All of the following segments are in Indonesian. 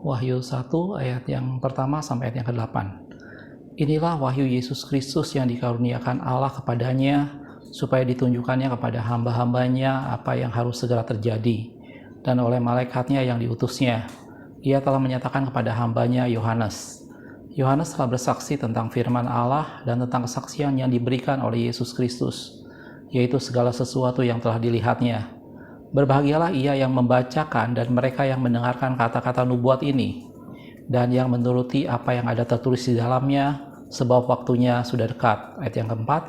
Wahyu 1 ayat yang pertama sampai ayat yang ke-8. Inilah wahyu Yesus Kristus yang dikaruniakan Allah kepadanya, supaya ditunjukkannya kepada hamba-hambanya apa yang harus segera terjadi, dan oleh malaikatnya yang diutusnya. Ia telah menyatakan kepada hambanya Yohanes. Yohanes telah bersaksi tentang firman Allah dan tentang kesaksian yang diberikan oleh Yesus Kristus, yaitu segala sesuatu yang telah dilihatnya. Berbahagialah ia yang membacakan dan mereka yang mendengarkan kata-kata nubuat ini, dan yang menuruti apa yang ada tertulis di dalamnya, sebab waktunya sudah dekat. Ayat yang keempat,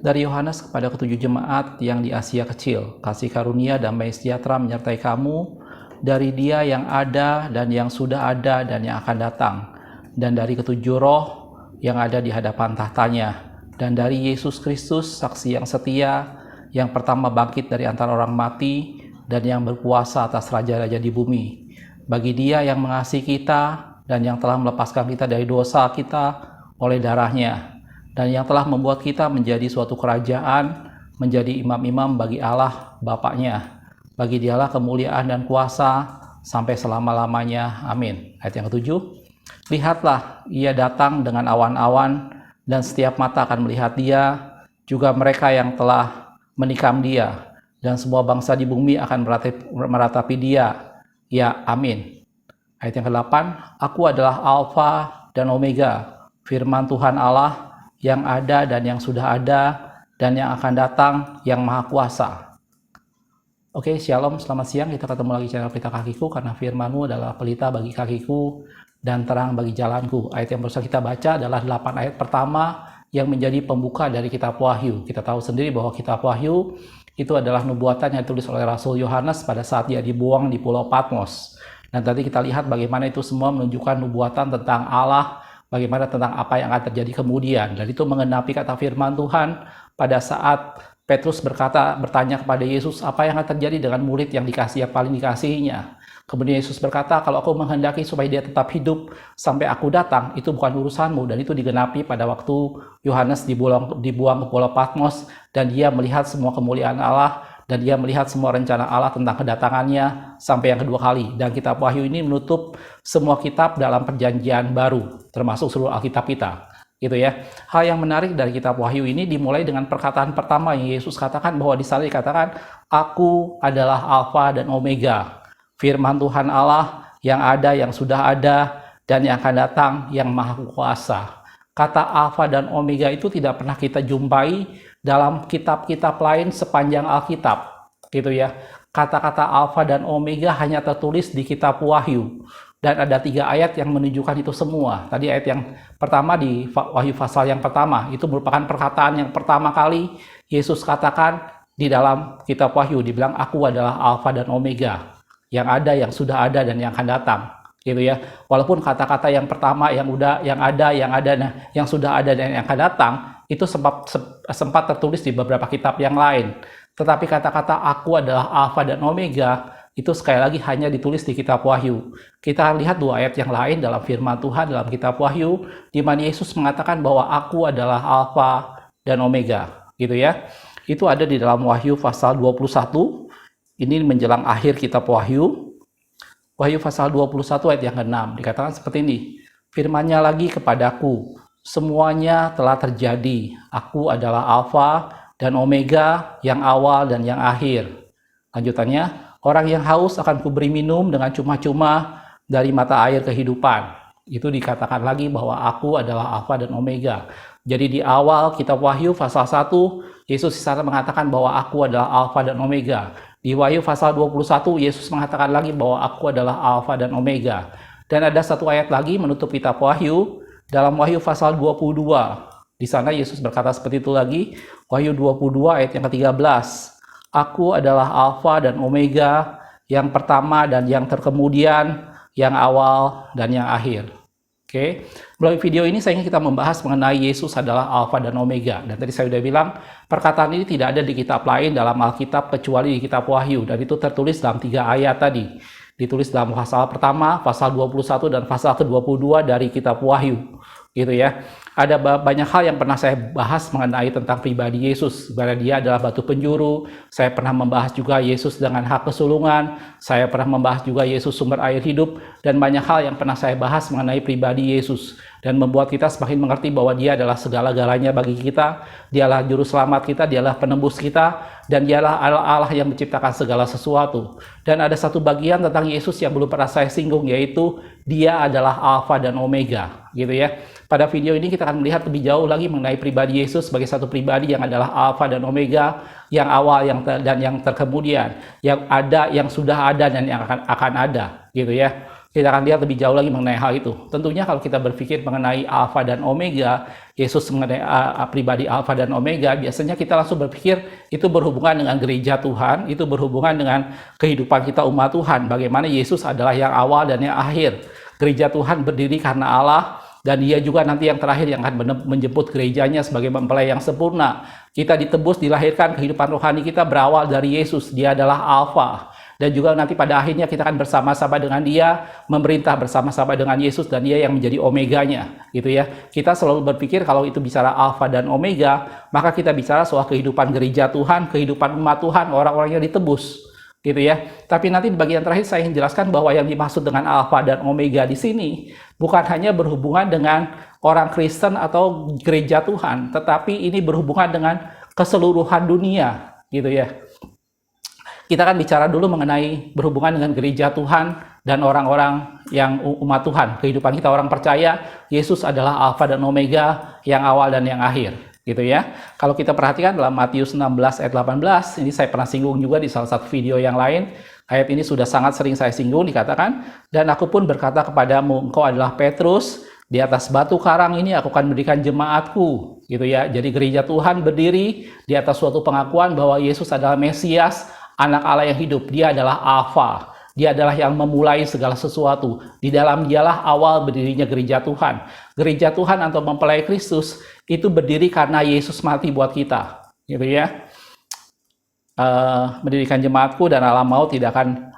dari Yohanes kepada ketujuh jemaat yang di Asia Kecil, kasih karunia damai sejahtera menyertai kamu, dari Dia yang ada dan yang sudah ada dan yang akan datang, dan dari ketujuh roh yang ada di hadapan tahtanya, dan dari Yesus Kristus, saksi yang setia, yang pertama bangkit dari antara orang mati, dan yang berkuasa atas raja-raja di bumi. Bagi Dia yang mengasihi kita, dan yang telah melepaskan kita dari dosa kita oleh darahnya, dan yang telah membuat kita menjadi suatu kerajaan, menjadi imam-imam bagi Allah Bapaknya. Bagi Dialah kemuliaan dan kuasa sampai selama-lamanya. Amin. Ayat yang ketujuh, lihatlah, Ia datang dengan awan-awan, dan setiap mata akan melihat Dia, juga mereka yang telah menikam Dia, dan semua bangsa di bumi akan meratapi Dia. Ya, amin. Ayat yang ke-8, Aku adalah Alfa dan Omega, firman Tuhan Allah, yang ada dan yang sudah ada, dan yang akan datang, yang Maha Kuasa. Oke, shalom, selamat siang. Kita ketemu lagi channel Pelita Kakiku, karena firman-Mu adalah pelita bagi kakiku dan terang bagi jalanku. Ayat yang barusan kita baca adalah 8 ayat pertama yang menjadi pembuka dari kitab Wahyu. Kita tahu sendiri bahwa kitab Wahyu itu adalah nubuatan yang ditulis oleh Rasul Yohanes pada saat dia dibuang di Pulau Patmos. Dan tadi kita lihat bagaimana itu semua menunjukkan nubuatan tentang Allah, bagaimana tentang apa yang akan terjadi kemudian. Dan itu mengenapi kata firman Tuhan pada saat Petrus bertanya kepada Yesus, apa yang akan terjadi dengan murid yang paling dikasihinya. Kemudian Yesus berkata, kalau aku menghendaki supaya dia tetap hidup sampai aku datang, itu bukan urusanmu. Dan itu digenapi pada waktu Yohanes dibuang ke Pulau Patmos, dan dia melihat semua kemuliaan Allah, dan dia melihat semua rencana Allah tentang kedatangannya sampai yang kedua kali. Dan kitab Wahyu ini menutup semua kitab dalam perjanjian baru, termasuk seluruh Alkitab kita. Gitu ya. Hal yang menarik dari kitab Wahyu ini dimulai dengan perkataan pertama yang Yesus katakan, bahwa di sana dikatakan, Aku adalah Alfa dan Omega, firman Tuhan Allah yang ada, yang sudah ada, dan yang akan datang, yang Maha Kuasa. Kata Alfa dan Omega itu tidak pernah kita jumpai dalam kitab-kitab lain sepanjang Alkitab, gitu ya. Kata-kata Alfa dan Omega hanya tertulis di kitab Wahyu, dan ada 3 ayat yang menunjukkan itu semua. Tadi ayat yang pertama di Wahyu pasal yang pertama, itu merupakan perkataan yang pertama kali Yesus katakan di dalam kitab Wahyu. Dibilang, Aku adalah Alfa dan Omega, yang ada, yang sudah ada, dan yang akan datang, gitu ya. Walaupun kata-kata yang pertama, yang ada, yang sudah ada, dan yang akan datang, itu sempat tertulis di beberapa kitab yang lain. Tetapi kata-kata Aku adalah Alfa dan Omega, itu sekali lagi hanya ditulis di kitab Wahyu. Kita lihat 2 ayat yang lain dalam firman Tuhan dalam kitab Wahyu, di mana Yesus mengatakan bahwa Aku adalah Alfa dan Omega, gitu ya. Itu ada di dalam Wahyu pasal 21. Ini menjelang akhir kitab Wahyu. Wahyu pasal 21 ayat yang ke-6 dikatakan seperti ini. Firman-Nya lagi kepadaku, semuanya telah terjadi. Aku adalah Alfa dan Omega, yang awal dan yang akhir. Lanjutannya, orang yang haus akan kuberi minum dengan cuma-cuma dari mata air kehidupan. Itu dikatakan lagi bahwa Aku adalah Alfa dan Omega. Jadi di awal kitab Wahyu pasal 1, Yesus di sana mengatakan bahwa Aku adalah Alfa dan Omega. Di Wahyu pasal 21, Yesus mengatakan lagi bahwa Aku adalah Alfa dan Omega. Dan ada 1 ayat lagi menutup kitab Wahyu, dalam Wahyu pasal 22. Di sana Yesus berkata seperti itu lagi, Wahyu 22 ayat yang ke-13. Aku adalah Alfa dan Omega, yang pertama dan yang terkemudian, yang awal dan yang akhir. Oke, melalui video ini saya ingin kita membahas mengenai Yesus adalah Alfa dan Omega. Dan tadi saya sudah bilang, perkataan ini tidak ada di kitab lain dalam Alkitab kecuali di kitab Wahyu. Dan itu tertulis dalam 3 ayat tadi. Ditulis dalam pasal pertama, pasal 21, dan pasal ke-22 dari kitab Wahyu. Gitu ya. ada banyak hal yang pernah saya bahas mengenai tentang pribadi Yesus, bahwa dia adalah batu penjuru. Saya pernah membahas juga Yesus dengan hak kesulungan. Saya pernah membahas juga Yesus sumber air hidup, dan banyak hal yang pernah saya bahas mengenai pribadi Yesus, dan membuat kita semakin mengerti bahwa dia adalah segala-galanya bagi kita. Dialah juru selamat kita, dialah penebus kita, dan dialah Allah yang menciptakan segala sesuatu. Dan ada satu bagian tentang Yesus yang belum pernah saya singgung, yaitu dia adalah Alfa dan Omega, gitu ya. Pada video ini kita akan melihat lebih jauh lagi mengenai pribadi Yesus sebagai satu pribadi yang adalah Alfa dan Omega, yang awal dan yang terkemudian, yang ada, yang sudah ada, dan yang akan ada, gitu ya. Kita akan lihat lebih jauh lagi mengenai hal itu. Tentunya kalau kita berpikir mengenai Alfa dan Omega, Yesus mengenai pribadi Alfa dan Omega, biasanya kita langsung berpikir itu berhubungan dengan gereja Tuhan, itu berhubungan dengan kehidupan kita umat Tuhan, bagaimana Yesus adalah yang awal dan yang akhir. Gereja Tuhan berdiri karena Allah, dan dia juga nanti yang terakhir yang akan menjemput gerejanya sebagai mempelai yang sempurna. Kita ditebus, dilahirkan, kehidupan rohani kita berawal dari Yesus. Dia adalah Alfa. Dan juga nanti pada akhirnya kita akan bersama-sama dengan dia, memerintah bersama-sama dengan Yesus, dan dia yang menjadi Omeganya, gitu ya. Kita selalu berpikir kalau itu bicara Alfa dan Omega, maka kita bicara soal kehidupan gereja Tuhan, kehidupan umat Tuhan, orang-orang yang ditebus, gitu ya. Tapi nanti di bagian terakhir saya ingin jelaskan bahwa yang dimaksud dengan Alfa dan Omega di sini bukan hanya berhubungan dengan orang Kristen atau gereja Tuhan, tetapi ini berhubungan dengan keseluruhan dunia, gitu ya. Kita akan bicara dulu mengenai berhubungan dengan gereja Tuhan dan orang-orang yang umat Tuhan. Kehidupan kita orang percaya, Yesus adalah Alfa dan Omega, yang awal dan yang akhir, gitu ya. Kalau kita perhatikan dalam Matius 16 ayat 18, ini saya pernah singgung juga di salah satu video yang lain. Ayat ini sudah sangat sering saya singgung, dikatakan, dan aku pun berkata kepadamu, engkau adalah Petrus, di atas batu karang ini aku akan mendirikan jemaatku, gitu ya. Jadi gereja Tuhan berdiri di atas suatu pengakuan bahwa Yesus adalah Mesias, anak Allah yang hidup. Dia adalah Alfa. Dia adalah yang memulai segala sesuatu. Di dalam dialah awal berdirinya gereja Tuhan. Gereja Tuhan atau mempelai Kristus itu berdiri karena Yesus mati buat kita, gitu ya. Mendirikan jemaatku dan alam maut tidak akan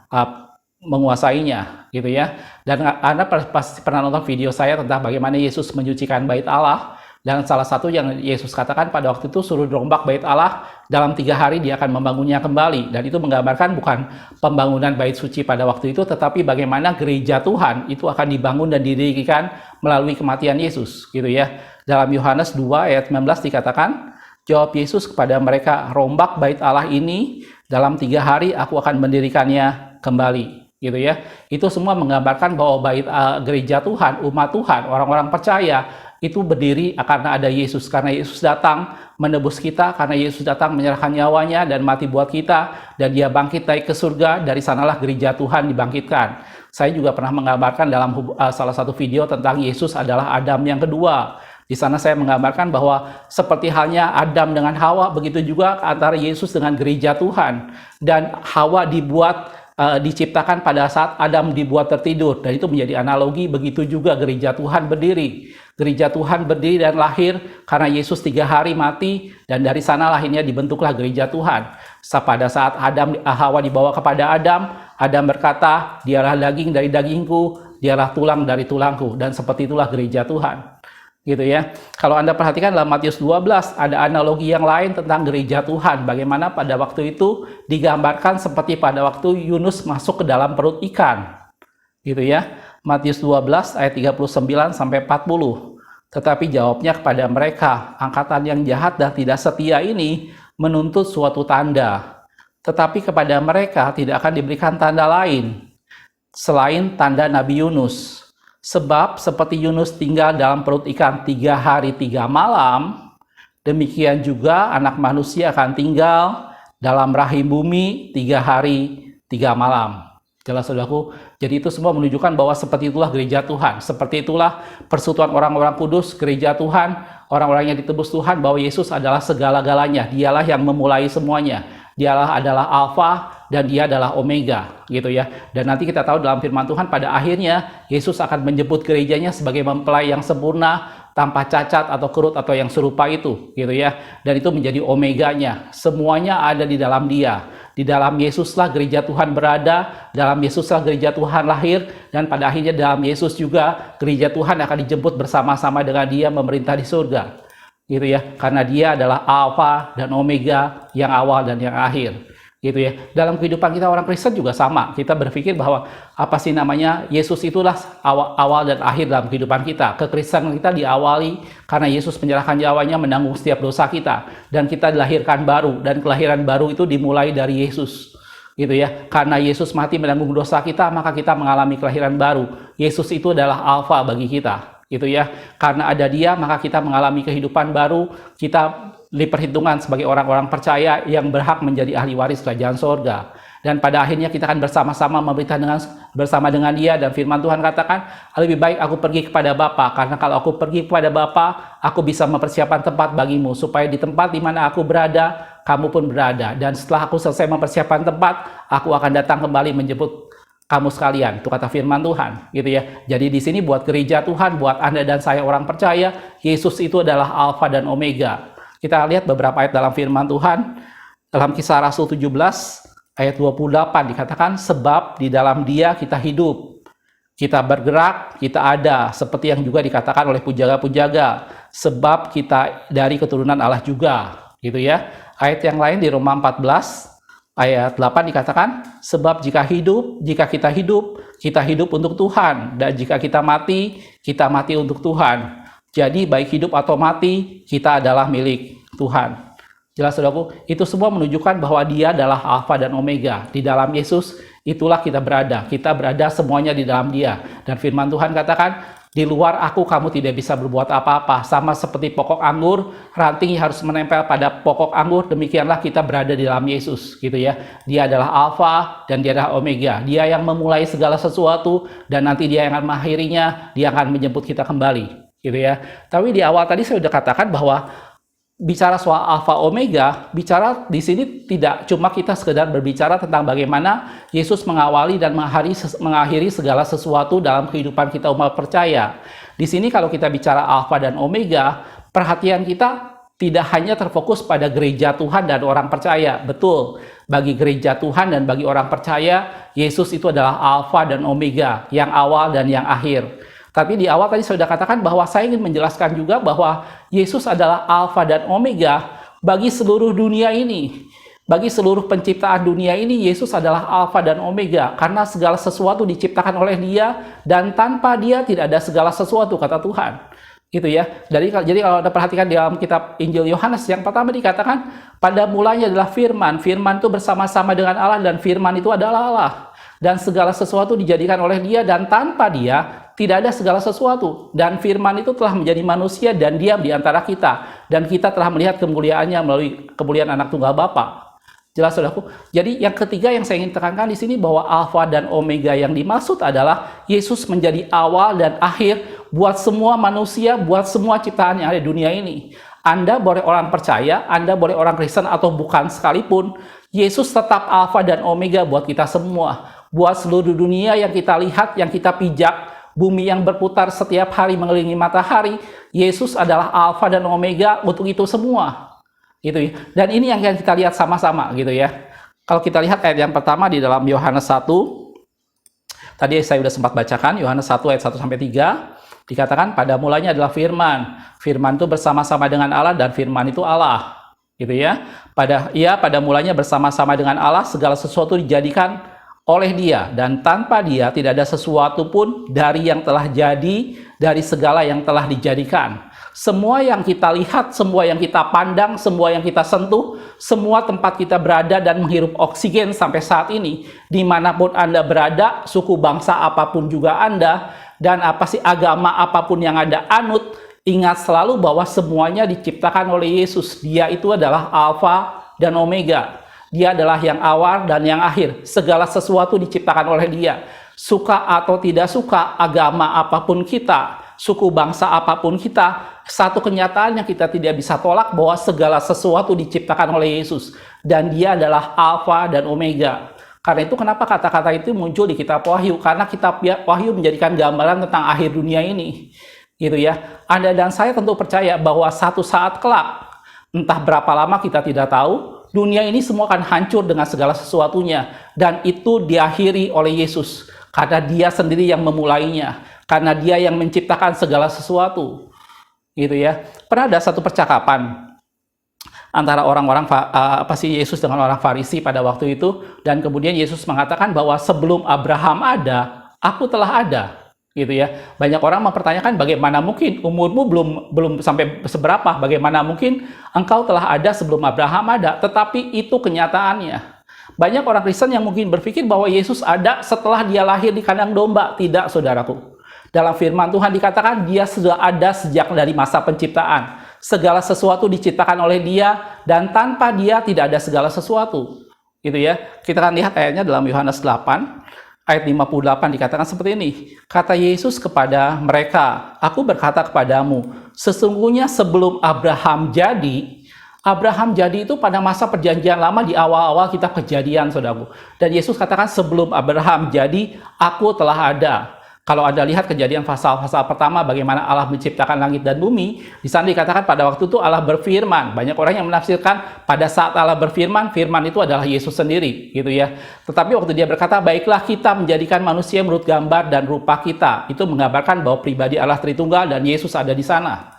menguasainya, gitu ya. Dan Anda pasti pernah nonton video saya tentang bagaimana Yesus menyucikan bait Allah. Dan salah satu yang Yesus katakan pada waktu itu, suruh dirombak bait Allah, dalam 3 hari dia akan membangunnya kembali. Dan itu menggambarkan bukan pembangunan bait suci pada waktu itu, tetapi bagaimana gereja Tuhan itu akan dibangun dan didirikan melalui kematian Yesus, gitu ya. Dalam Yohanes 2 ayat 19 dikatakan, jawab Yesus kepada mereka, rombak bait Allah ini, dalam 3 hari aku akan mendirikannya kembali, gitu ya. Itu semua menggambarkan bahwa bait gereja Tuhan, umat Tuhan, orang-orang percaya itu berdiri karena ada Yesus, karena Yesus datang menebus kita, karena Yesus datang menyerahkan nyawanya dan mati buat kita, dan dia bangkit naik ke surga. Dari sanalah gereja Tuhan dibangkitkan. Saya juga pernah menggambarkan dalam salah satu video tentang Yesus adalah Adam yang kedua. Di sana saya menggambarkan bahwa seperti halnya Adam dengan Hawa, begitu juga antara Yesus dengan gereja Tuhan. Dan Hawa diciptakan pada saat Adam dibuat tertidur, dan itu menjadi analogi. Begitu juga gereja Tuhan berdiri. Gereja Tuhan berdiri dan lahir karena Yesus 3 hari mati, dan dari sana lahirnya dibentuklah gereja Tuhan. Pada saat Hawa dibawa kepada Adam berkata, dialah daging dari dagingku, dialah tulang dari tulangku, dan seperti itulah gereja Tuhan, gitu ya. Kalau Anda perhatikan dalam Matius 12 ada analogi yang lain tentang gereja Tuhan, bagaimana pada waktu itu digambarkan seperti pada waktu Yunus masuk ke dalam perut ikan, gitu ya. Matius 12 ayat 39 sampai 40. Tetapi jawabnya kepada mereka, angkatan yang jahat dan tidak setia ini menuntut suatu tanda. Tetapi kepada mereka tidak akan diberikan tanda lain selain tanda Nabi Yunus. Sebab seperti Yunus tinggal dalam perut ikan 3 hari 3 malam, demikian juga anak manusia akan tinggal dalam rahim bumi 3 hari 3 malam. Jelas saudaraku, jadi itu semua menunjukkan bahwa seperti itulah gereja Tuhan, seperti itulah persekutuan orang-orang kudus, gereja Tuhan, orang-orang yang ditebus Tuhan, bahwa Yesus adalah segala-galanya, dialah yang memulai semuanya, dialah adalah Alfa dan dia adalah Omega, gitu ya. Dan nanti kita tahu dalam firman Tuhan pada akhirnya Yesus akan menjemput gerejanya sebagai mempelai yang sempurna, tanpa cacat atau kerut atau yang serupa itu, gitu ya. Dan itu menjadi omeganya. Semuanya ada di dalam Dia. Di dalam Yesuslah gereja Tuhan berada, dalam Yesuslah gereja Tuhan lahir, dan pada akhirnya dalam Yesus juga gereja Tuhan akan dijemput bersama-sama dengan Dia memerintah di surga. Gitu ya. Karena Dia adalah Alfa dan Omega, yang awal dan yang akhir. Gitu ya. Dalam kehidupan kita orang Kristen juga sama. Kita berpikir bahwa Yesus itulah awal dan akhir dalam kehidupan kita. Kekristenan kita diawali karena Yesus menyerahkan nyawanya menanggung setiap dosa kita, dan kita dilahirkan baru, dan kelahiran baru itu dimulai dari Yesus. Gitu ya. Karena Yesus mati menanggung dosa kita, maka kita mengalami kelahiran baru. Yesus itu adalah alfa bagi kita. Gitu ya. Karena ada Dia, maka kita mengalami kehidupan baru. Kita diperhitungkan sebagai orang-orang percaya yang berhak menjadi ahli waris kerajaan sorga. Dan pada akhirnya kita akan bersama-sama memerintah bersama dengan Dia, dan firman Tuhan katakan, lebih baik aku pergi kepada Bapa, karena kalau aku pergi kepada Bapa, aku bisa mempersiapkan tempat bagimu, supaya di tempat di mana aku berada, kamu pun berada. Dan setelah aku selesai mempersiapkan tempat, aku akan datang kembali menjemput kamu sekalian. Itu kata firman Tuhan, gitu ya. Jadi di sini buat gereja Tuhan, buat Anda dan saya orang percaya, Yesus itu adalah Alfa dan Omega. Kita lihat beberapa ayat dalam firman Tuhan. Dalam Kisah Rasul 17 ayat 28 dikatakan, sebab di dalam Dia kita hidup, kita bergerak, kita ada, seperti yang juga dikatakan oleh pujaga-pujaga, sebab kita dari keturunan Allah juga, gitu ya. Ayat yang lain di Roma 14 ayat 8 dikatakan, sebab jika kita hidup untuk Tuhan, dan jika kita mati untuk Tuhan. Jadi baik hidup atau mati, kita adalah milik Tuhan. Jelas saudaraku, itu semua menunjukkan bahwa Dia adalah Alfa dan Omega. Di dalam Yesus, itulah kita berada. Kita berada semuanya di dalam Dia. Dan firman Tuhan katakan, di luar aku kamu tidak bisa berbuat apa-apa. Sama seperti pokok anggur, ranting harus menempel pada pokok anggur, demikianlah kita berada di dalam Yesus, gitu ya. Dia adalah Alfa dan Dia adalah Omega. Dia yang memulai segala sesuatu, dan nanti Dia yang akan mengakhirinya. Dia akan menjemput kita kembali, gitu ya. Tapi di awal tadi saya sudah katakan bahwa bicara soal Alfa Omega, bicara di sini tidak cuma kita sekedar berbicara tentang bagaimana Yesus mengawali dan mengakhiri segala sesuatu dalam kehidupan kita umat percaya. Di sini kalau kita bicara Alfa dan Omega, perhatian kita tidak hanya terfokus pada gereja Tuhan dan orang percaya. Betul, bagi gereja Tuhan dan bagi orang percaya, Yesus itu adalah Alfa dan Omega, yang awal dan yang akhir. Tapi di awal tadi saya sudah katakan bahwa saya ingin menjelaskan juga bahwa Yesus adalah Alfa dan Omega bagi seluruh dunia ini. Bagi seluruh penciptaan dunia ini, Yesus adalah Alfa dan Omega. Karena segala sesuatu diciptakan oleh Dia, dan tanpa Dia tidak ada segala sesuatu, kata Tuhan. Gitu ya. Jadi kalau Anda perhatikan di dalam kitab Injil Yohanes, yang pertama dikatakan, pada mulanya adalah firman. Firman itu bersama-sama dengan Allah, dan firman itu adalah Allah. Dan segala sesuatu dijadikan oleh Dia, dan tanpa Dia tidak ada segala sesuatu. Dan firman itu telah menjadi manusia dan diam di antara kita. Dan kita telah melihat kemuliaannya melalui kemuliaan anak tunggal Bapa. Jelas saudaraku? Jadi yang ketiga yang saya ingin tekankan di sini bahwa Alfa dan Omega yang dimaksud adalah Yesus menjadi awal dan akhir buat semua manusia, buat semua ciptaan yang ada di dunia ini. Anda boleh orang percaya, Anda boleh orang Kristen atau bukan sekalipun, Yesus tetap Alfa dan Omega buat kita semua. Buat seluruh dunia yang kita lihat, yang kita pijak, bumi yang berputar setiap hari mengelilingi matahari, Yesus adalah Alfa dan Omega untuk itu semua. Gitu ya. Dan ini yang kita lihat sama-sama, gitu ya. Kalau kita lihat ayat yang pertama di dalam Yohanes 1, tadi saya sudah sempat bacakan, Yohanes 1 ayat 1 sampai 3, dikatakan pada mulanya adalah firman. Firman itu bersama-sama dengan Allah, dan firman itu Allah. Gitu ya. Pada mulanya bersama-sama dengan Allah, segala sesuatu dijadikan oleh Dia, dan tanpa Dia tidak ada sesuatu pun dari yang telah jadi, dari segala yang telah dijadikan. Semua yang kita lihat, semua yang kita pandang, semua yang kita sentuh, semua tempat kita berada dan menghirup oksigen sampai saat ini, dimanapun Anda berada, suku bangsa apapun juga Anda, dan agama apapun yang Anda anut, ingat selalu bahwa semuanya diciptakan oleh Yesus. Dia itu adalah Alfa dan Omega. Dia adalah yang awal dan yang akhir. Segala sesuatu diciptakan oleh Dia. Suka atau tidak suka, agama apapun kita, suku bangsa apapun kita, satu kenyataan yang kita tidak bisa tolak bahwa segala sesuatu diciptakan oleh Yesus. Dan Dia adalah Alfa dan Omega. Karena itu kenapa kata-kata itu muncul di kitab Wahyu? Karena kitab Wahyu menjadikan gambaran tentang akhir dunia ini. gitu ya. Anda dan saya tentu percaya bahwa satu saat kelak, entah berapa lama kita tidak tahu, dunia ini semua akan hancur dengan segala sesuatunya, dan itu diakhiri oleh Yesus karena Dia sendiri yang memulainya, karena Dia yang menciptakan segala sesuatu, gitu ya. Pernah ada satu percakapan antara orang-orang Yesus dengan orang Farisi pada waktu itu, dan kemudian Yesus mengatakan bahwa sebelum Abraham ada, aku telah ada, gitu ya. Banyak orang mempertanyakan bagaimana mungkin umurmu belum sampai seberapa, bagaimana mungkin engkau telah ada sebelum Abraham ada, tetapi itu kenyataannya. Banyak orang Kristen yang mungkin berpikir bahwa Yesus ada setelah Dia lahir di kandang domba. Tidak, saudaraku. Dalam firman Tuhan dikatakan Dia sudah ada sejak dari masa penciptaan. Segala sesuatu diciptakan oleh Dia, dan tanpa Dia tidak ada segala sesuatu. Gitu ya. Kita akan lihat ayatnya dalam Yohanes 8, ayat 58 dikatakan seperti ini. Kata Yesus kepada mereka, aku berkata kepadamu, sesungguhnya sebelum Abraham jadi itu pada masa perjanjian lama di awal-awal kitab Kejadian, saudaraku. Dan Yesus katakan sebelum Abraham jadi, aku telah ada. Kalau Anda lihat Kejadian pasal-pasal pertama bagaimana Allah menciptakan langit dan bumi, di sana dikatakan pada waktu itu Allah berfirman. Banyak orang yang menafsirkan pada saat Allah berfirman, firman itu adalah Yesus sendiri, gitu ya. Tetapi waktu Dia berkata, baiklah kita menjadikan manusia menurut gambar dan rupa kita, itu menggambarkan bahwa pribadi Allah Tritunggal dan Yesus ada di sana,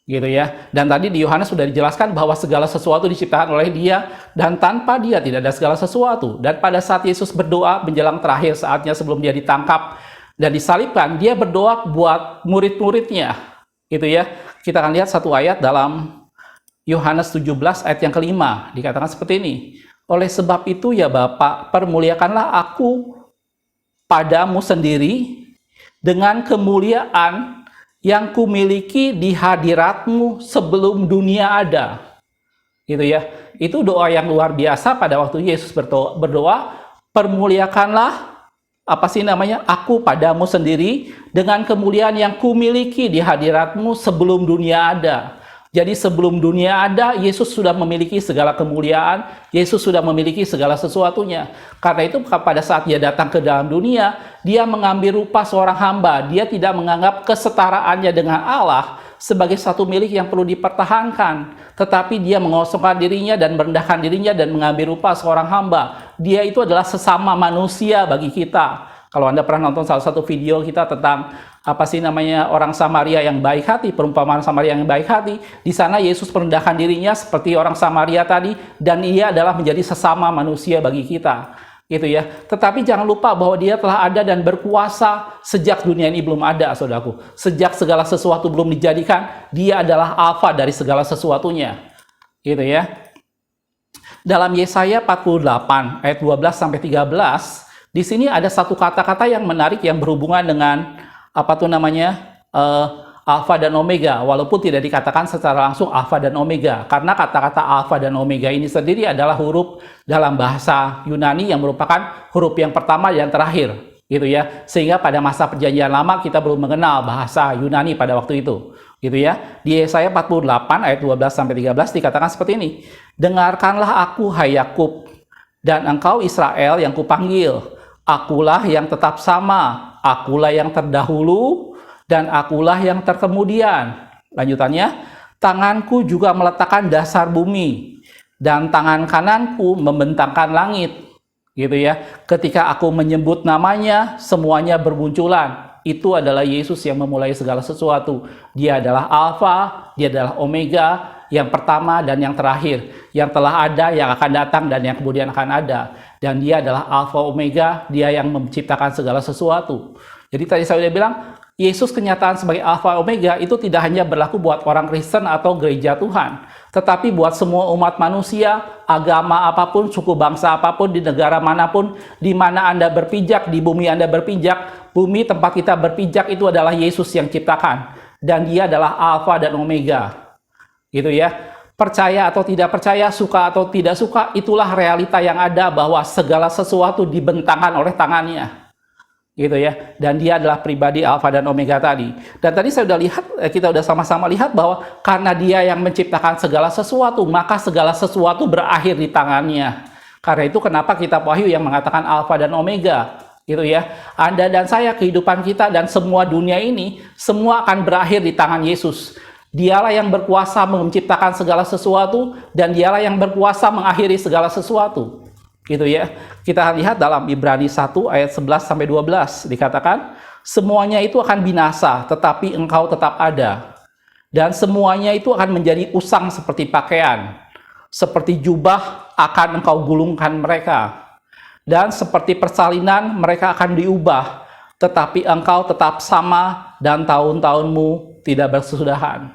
gitu ya. Dan tadi di Yohanes sudah dijelaskan bahwa segala sesuatu diciptakan oleh Dia, dan tanpa Dia tidak ada segala sesuatu. Dan pada saat Yesus berdoa menjelang terakhir saatnya sebelum Dia ditangkap dan disalibkan, Dia berdoa buat murid-muridnya, gitu ya. Kita akan lihat satu ayat dalam Yohanes 17 ayat yang kelima, dikatakan seperti ini. Oleh sebab itu ya Bapa, permuliakanlah aku padamu sendiri dengan kemuliaan yang kumiliki di hadiratmu sebelum dunia ada. Gitu ya. Itu doa yang luar biasa pada waktu Yesus berdoa, permuliakanlah aku padamu sendiri dengan kemuliaan yang kumiliki di hadiratmu sebelum dunia ada. Jadi sebelum dunia ada, Yesus sudah memiliki segala kemuliaan, Yesus sudah memiliki segala sesuatunya. Karena itu pada saat Dia datang ke dalam dunia, Dia mengambil rupa seorang hamba. Dia tidak menganggap kesetaraannya dengan Allah sebagai satu milik yang perlu dipertahankan, tetapi Dia mengosongkan dirinya dan merendahkan dirinya dan mengambil rupa seorang hamba. Dia itu adalah sesama manusia bagi kita. Kalau Anda pernah nonton salah satu video kita tentang orang Samaria yang baik hati, perumpamaan Samaria yang baik hati, di sana Yesus merendahkan dirinya seperti orang Samaria tadi, dan Ia adalah menjadi sesama manusia bagi kita, gitu ya. Tetapi jangan lupa bahwa Dia telah ada dan berkuasa sejak dunia ini belum ada, saudaraku. Sejak segala sesuatu belum dijadikan, Dia adalah alfa dari segala sesuatunya, gitu ya. Dalam Yesaya 48 ayat 12 sampai 13, di sini ada satu kata-kata yang menarik yang berhubungan dengan Alfa dan Omega, walaupun tidak dikatakan secara langsung Alfa dan Omega, karena kata-kata Alfa dan Omega ini sendiri adalah huruf dalam bahasa Yunani yang merupakan huruf yang pertama dan terakhir, gitu ya. Sehingga pada masa perjanjian lama kita belum mengenal bahasa Yunani pada waktu itu, gitu ya. Di Yesaya 48 ayat 12 sampai 13 dikatakan seperti ini. Dengarkanlah aku hai Yakub, dan engkau Israel yang kupanggil. Akulah yang tetap sama, akulah yang terdahulu, dan akulah yang terkemudian. Lanjutannya, tanganku juga meletakkan dasar bumi, dan tangan kananku membentangkan langit. Gitu ya. Ketika aku menyebut namanya, semuanya bermunculan. Itu adalah Yesus yang memulai segala sesuatu. Dia adalah Alfa, Dia adalah Omega, yang pertama dan yang terakhir, yang telah ada, yang akan datang, dan yang kemudian akan ada. Dan Dia adalah Alfa Omega, Dia yang menciptakan segala sesuatu. Jadi tadi saya sudah bilang, Yesus kenyataan sebagai Alfa Omega itu tidak hanya berlaku buat orang Kristen atau gereja Tuhan, tetapi buat semua umat manusia, agama apapun, suku bangsa apapun, di negara manapun, di mana Anda berpijak, di bumi Anda berpijak, bumi tempat kita berpijak itu adalah Yesus yang ciptakan. Dan Dia adalah Alfa dan Omega. Gitu ya. Percaya atau tidak percaya, suka atau tidak suka, itulah realita yang ada bahwa segala sesuatu dibentangkan oleh tangannya. Gitu ya. Dan Dia adalah pribadi Alfa dan Omega tadi. Dan tadi saya sudah lihat, kita sudah sama-sama lihat bahwa karena Dia yang menciptakan segala sesuatu, maka segala sesuatu berakhir di tangannya. Karena itu kenapa kitab Wahyu yang mengatakan Alfa dan Omega, gitu ya. Anda dan saya, kehidupan kita dan semua dunia ini, semua akan berakhir di tangan Yesus. Dialah yang berkuasa menciptakan segala sesuatu, dan dialah yang berkuasa mengakhiri segala sesuatu. Gitu ya. Kita lihat dalam Ibrani 1 ayat 11-12 dikatakan, semuanya itu akan binasa, tetapi engkau tetap ada. Dan semuanya itu akan menjadi usang seperti pakaian. Seperti jubah akan engkau gulungkan mereka. Dan seperti persalinan mereka akan diubah, tetapi engkau tetap sama dan tahun-tahunmu tidak berkesudahan.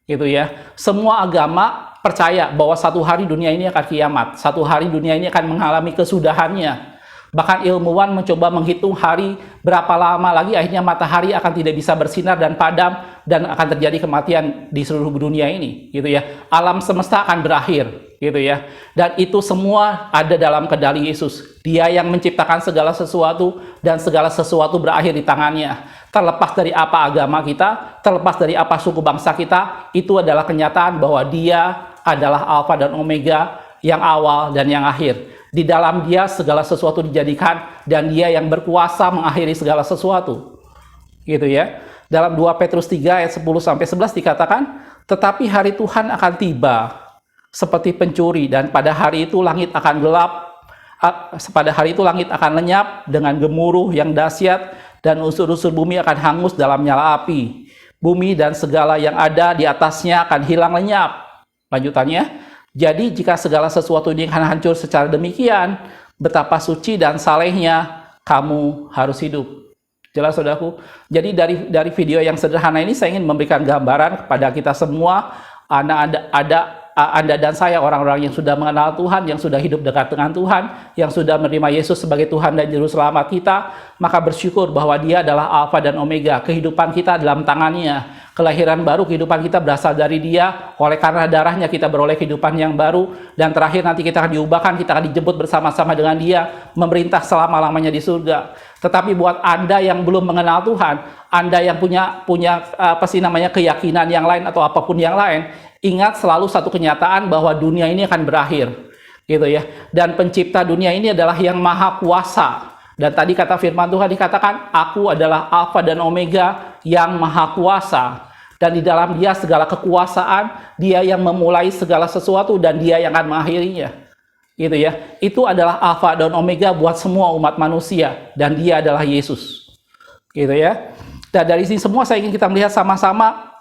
Gitu ya. Semua agama percaya bahwa satu hari dunia ini akan kiamat, satu hari dunia ini akan mengalami kesudahannya. Bahkan ilmuwan mencoba menghitung hari berapa lama lagi akhirnya matahari akan tidak bisa bersinar dan padam dan akan terjadi kematian di seluruh dunia ini, gitu ya. Alam semesta akan berakhir, gitu ya. Dan itu semua ada dalam kendali Yesus. Dia yang menciptakan segala sesuatu dan segala sesuatu berakhir di tangannya. Terlepas dari apa agama kita, terlepas dari apa suku bangsa kita, itu adalah kenyataan bahwa Dia adalah Alfa dan Omega, yang awal dan yang akhir. Di dalam Dia segala sesuatu dijadikan, dan Dia yang berkuasa mengakhiri segala sesuatu. Gitu ya. Dalam 2 Petrus 3 ayat 10-11 dikatakan, tetapi hari Tuhan akan tiba seperti pencuri, dan pada hari itu langit akan gelap, pada hari itu langit akan lenyap dengan gemuruh yang dahsyat, dan unsur-unsur bumi akan hangus dalam nyala api. Bumi dan segala yang ada di atasnya akan hilang lenyap. Lanjutannya, jadi jika segala sesuatu ini akan hancur secara demikian, betapa suci dan salehnya kamu harus hidup. Jelas saudaraku? Jadi dari video yang sederhana ini saya ingin memberikan gambaran kepada kita semua, Anda dan saya, orang-orang yang sudah mengenal Tuhan, yang sudah hidup dekat dengan Tuhan, yang sudah menerima Yesus sebagai Tuhan dan Juru Selamat kita, maka bersyukur bahwa Dia adalah Alfa dan Omega. Kehidupan kita dalam tangannya. Kelahiran baru, kehidupan kita berasal dari Dia. Oleh karena darahnya kita beroleh kehidupan yang baru. Dan terakhir nanti kita akan diubahkan, kita akan dijemput bersama-sama dengan Dia, memerintah selama-lamanya di surga. Tetapi buat Anda yang belum mengenal Tuhan, Anda yang punya keyakinan yang lain atau apapun yang lain, ingat selalu satu kenyataan bahwa dunia ini akan berakhir, gitu ya. Dan pencipta dunia ini adalah yang maha kuasa. Dan tadi kata firman Tuhan dikatakan, aku adalah Alfa dan Omega yang maha kuasa. Dan di dalam Dia segala kekuasaan, Dia yang memulai segala sesuatu dan Dia yang akan mengakhirinya. Gitu ya. Itu adalah Alfa dan Omega buat semua umat manusia, dan Dia adalah Yesus. Gitu ya. Dan dari sini semua saya ingin kita melihat sama-sama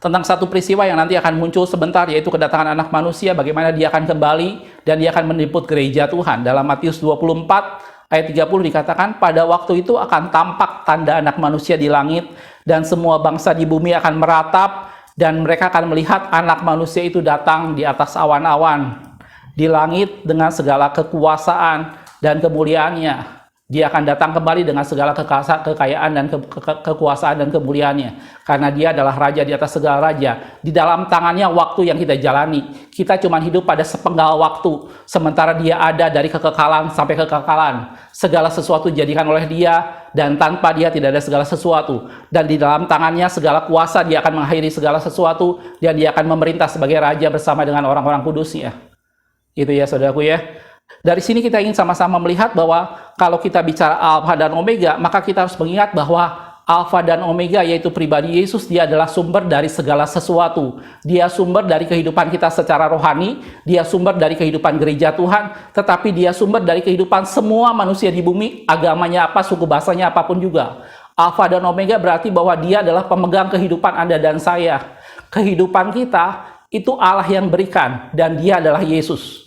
tentang satu peristiwa yang nanti akan muncul sebentar, yaitu kedatangan Anak Manusia, bagaimana Dia akan kembali dan Dia akan menjemput gereja Tuhan. Dalam Matius 24 ayat 30 dikatakan, pada waktu itu akan tampak tanda Anak Manusia di langit, dan semua bangsa di bumi akan meratap, dan mereka akan melihat Anak Manusia itu datang di atas awan-awan di langit dengan segala kekuasaan dan kemuliaannya. Dia akan datang kembali dengan segala kekayaan dan kekuasaan dan kemuliaannya. Karena Dia adalah Raja di atas segala raja. Di dalam tangannya waktu yang kita jalani. Kita cuma hidup pada sepenggal waktu. Sementara Dia ada dari kekekalan sampai kekekalan. Segala sesuatu dijadikan oleh Dia, dan tanpa Dia tidak ada segala sesuatu. Dan di dalam tangannya segala kuasa, Dia akan mengakhiri segala sesuatu, dan Dia akan memerintah sebagai Raja bersama dengan orang-orang kudusnya. Itu ya saudaraku ya. Dari sini kita ingin sama-sama melihat bahwa kalau kita bicara Alfa dan Omega, maka kita harus mengingat bahwa Alfa dan Omega, yaitu pribadi Yesus, Dia adalah sumber dari segala sesuatu. Dia sumber dari kehidupan kita secara rohani, Dia sumber dari kehidupan gereja Tuhan, tetapi Dia sumber dari kehidupan semua manusia di bumi, agamanya apa, suku bahasanya apapun juga. Alfa dan Omega berarti bahwa Dia adalah pemegang kehidupan Anda dan saya. Kehidupan kita itu Allah yang berikan, dan Dia adalah Yesus.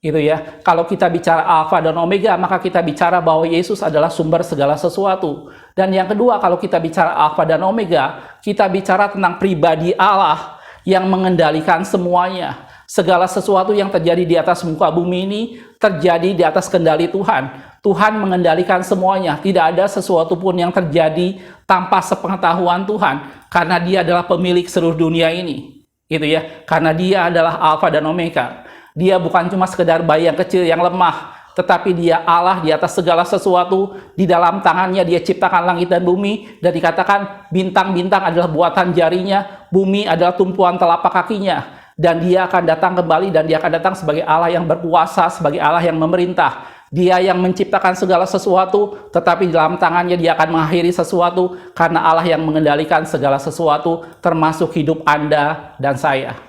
Gitu ya. Kalau kita bicara Alfa dan Omega, maka kita bicara bahwa Yesus adalah sumber segala sesuatu. Dan yang kedua, kalau kita bicara Alfa dan Omega, kita bicara tentang pribadi Allah yang mengendalikan semuanya. Segala sesuatu yang terjadi di atas muka bumi ini terjadi di atas kendali Tuhan. Tuhan mengendalikan semuanya. Tidak ada sesuatu pun yang terjadi tanpa sepengetahuan Tuhan, karena Dia adalah pemilik seluruh dunia ini. Gitu ya. Karena Dia adalah Alfa dan Omega. Dia bukan cuma sekedar bayi yang kecil yang lemah, tetapi Dia Allah di atas segala sesuatu. Di dalam tangannya Dia ciptakan langit dan bumi, dan dikatakan bintang-bintang adalah buatan jarinya, bumi adalah tumpuan telapak kakinya. Dan Dia akan datang kembali, dan Dia akan datang sebagai Allah yang berkuasa, sebagai Allah yang memerintah. Dia yang menciptakan segala sesuatu, tetapi dalam tangannya dia akan mengakhiri sesuatu, karena Allah yang mengendalikan segala sesuatu, termasuk hidup Anda dan saya.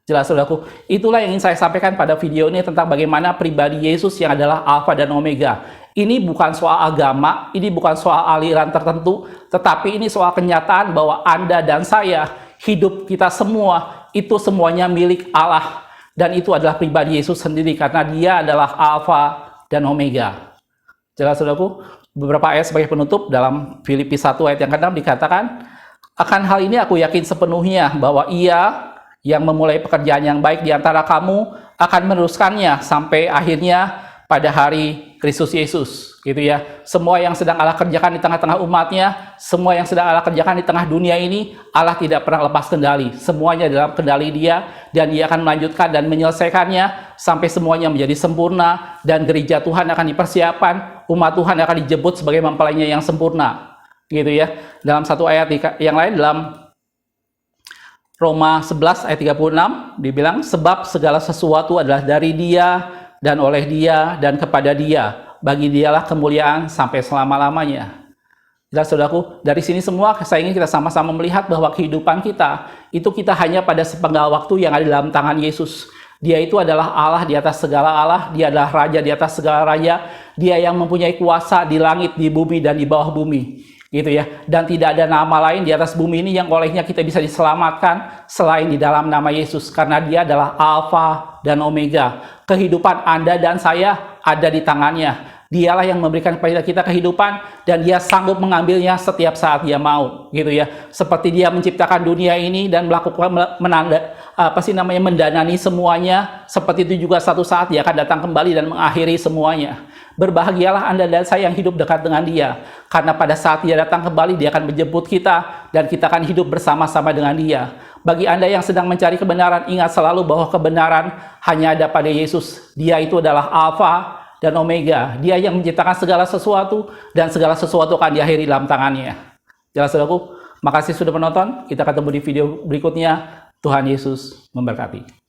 Jelas, saudaraku? Itulah yang ingin saya sampaikan pada video ini tentang bagaimana pribadi Yesus yang adalah Alfa dan Omega. Ini bukan soal agama, ini bukan soal aliran tertentu, tetapi ini soal kenyataan bahwa Anda dan saya, hidup kita semua, itu semuanya milik Allah. Dan itu adalah pribadi Yesus sendiri, karena dia adalah Alfa dan Omega. Jelas, saudaraku? Beberapa ayat sebagai penutup dalam Filipi 1 ayat yang ke-6 dikatakan, akan hal ini aku yakin sepenuhnya bahwa Ia yang memulai pekerjaan yang baik di antara kamu akan meneruskannya sampai akhirnya pada hari Kristus Yesus, gitu ya. Semua yang sedang Allah kerjakan di tengah-tengah umatnya, semua yang sedang Allah kerjakan di tengah dunia ini, Allah tidak pernah lepas kendali. Semuanya dalam kendali Dia, dan Dia akan melanjutkan dan menyelesaikannya sampai semuanya menjadi sempurna, dan gereja Tuhan akan dipersiapkan, umat Tuhan akan dijemput sebagai mempelainya yang sempurna, gitu ya. Dalam satu ayat yang lain, dalam Roma 11 ayat 36 dibilang, sebab segala sesuatu adalah dari Dia dan oleh Dia dan kepada Dia, bagi Dialah kemuliaan sampai selama-lamanya. Jelas, saudaraku, dari sini semua saya ingin kita sama-sama melihat bahwa kehidupan kita itu kita hanya pada sepenggal waktu yang ada dalam tangan Yesus. Dia itu adalah Allah di atas segala Allah, Dia adalah Raja di atas segala raja, Dia yang mempunyai kuasa di langit, di bumi, dan di bawah bumi, gitu ya. Dan tidak ada nama lain di atas bumi ini yang olehnya kita bisa diselamatkan selain di dalam nama Yesus, karena Dia adalah Alfa dan Omega. Kehidupan Anda dan saya ada di tangannya. Dialah yang memberikan kepada kita kehidupan, dan Dia sanggup mengambilnya setiap saat Dia mau, gitu ya. Seperti Dia menciptakan dunia ini dan melakukan mendanani semuanya, seperti itu juga satu saat Dia akan datang kembali dan mengakhiri semuanya. Berbahagialah Anda dan saya yang hidup dekat dengan Dia, karena pada saat Dia datang kembali, Dia akan menjemput kita, dan kita akan hidup bersama-sama dengan Dia. Bagi Anda yang sedang mencari kebenaran, ingat selalu bahwa kebenaran hanya ada pada Yesus. Dia itu adalah Alfa dan Omega. Dia yang menciptakan segala sesuatu, dan segala sesuatu akan diakhiri dalam tangannya. Jelas, saudaraku? Makasih sudah menonton. Kita ketemu di video berikutnya. Tuhan Yesus memberkati.